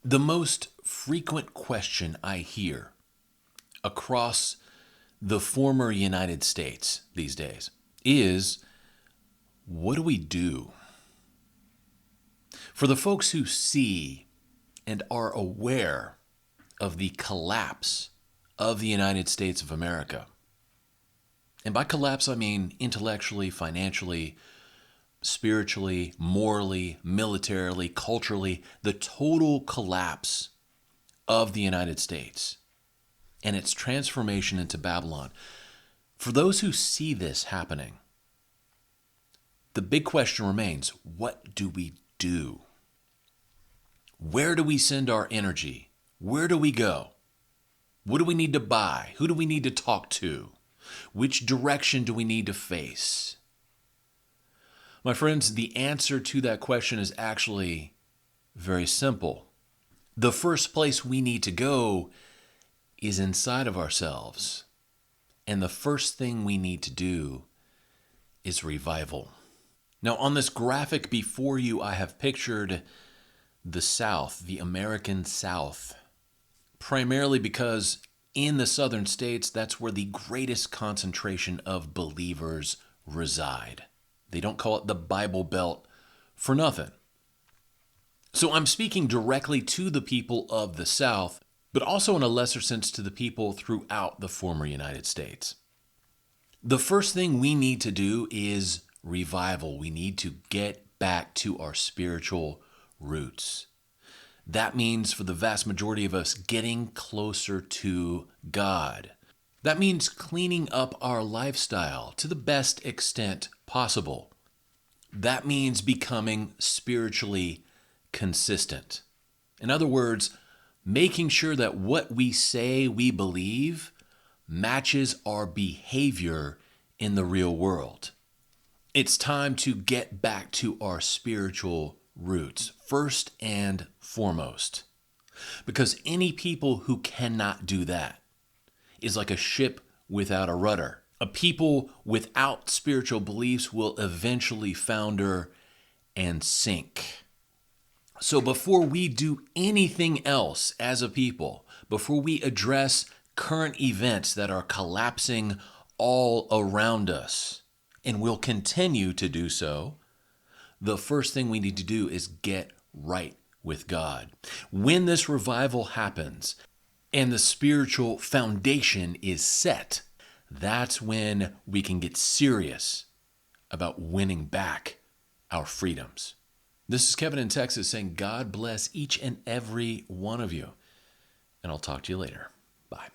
The most frequent question I hear across the former United States these days is, what do we do? For the folks who see and are aware of the collapse of the United States of America, and by collapse I mean intellectually, financially, spiritually, morally, militarily, culturally, the total collapse of the United States and its transformation into Babylon. For those who see this happening, the big question remains, what do we do? Where do we send our energy? Where do we go? What do we need to buy? Who do we need to talk to? Which direction do we need to face? My friends, the answer to that question is actually very simple. The first place we need to go is inside of ourselves. And the first thing we need to do is revival. Now, on this graphic before you, I have pictured the South, the American South, primarily because in the southern states, that's where the greatest concentration of believers reside. They don't call it the Bible Belt for nothing. So I'm speaking directly to the people of the South, but also in a lesser sense to the people throughout the former United States. The first thing we need to do is revival. We need to get back to our spiritual roots. That means for the vast majority of us, getting closer to God. That means cleaning up our lifestyle to the best extent possible. That means becoming spiritually consistent. In other words, making sure that what we say we believe matches our behavior in the real world. It's time to get back to our spiritual roots, first and foremost. Because any people who cannot do that is like a ship without a rudder. A people without spiritual beliefs will eventually founder and sink. So before we do anything else as a people, before we address current events that are collapsing all around us, and will continue to do so, the first thing we need to do is get right with God. When this revival happens and the spiritual foundation is set, that's when we can get serious about winning back our freedoms. This is Kevin in Texas saying God bless each and every one of you. And I'll talk to you later. Bye.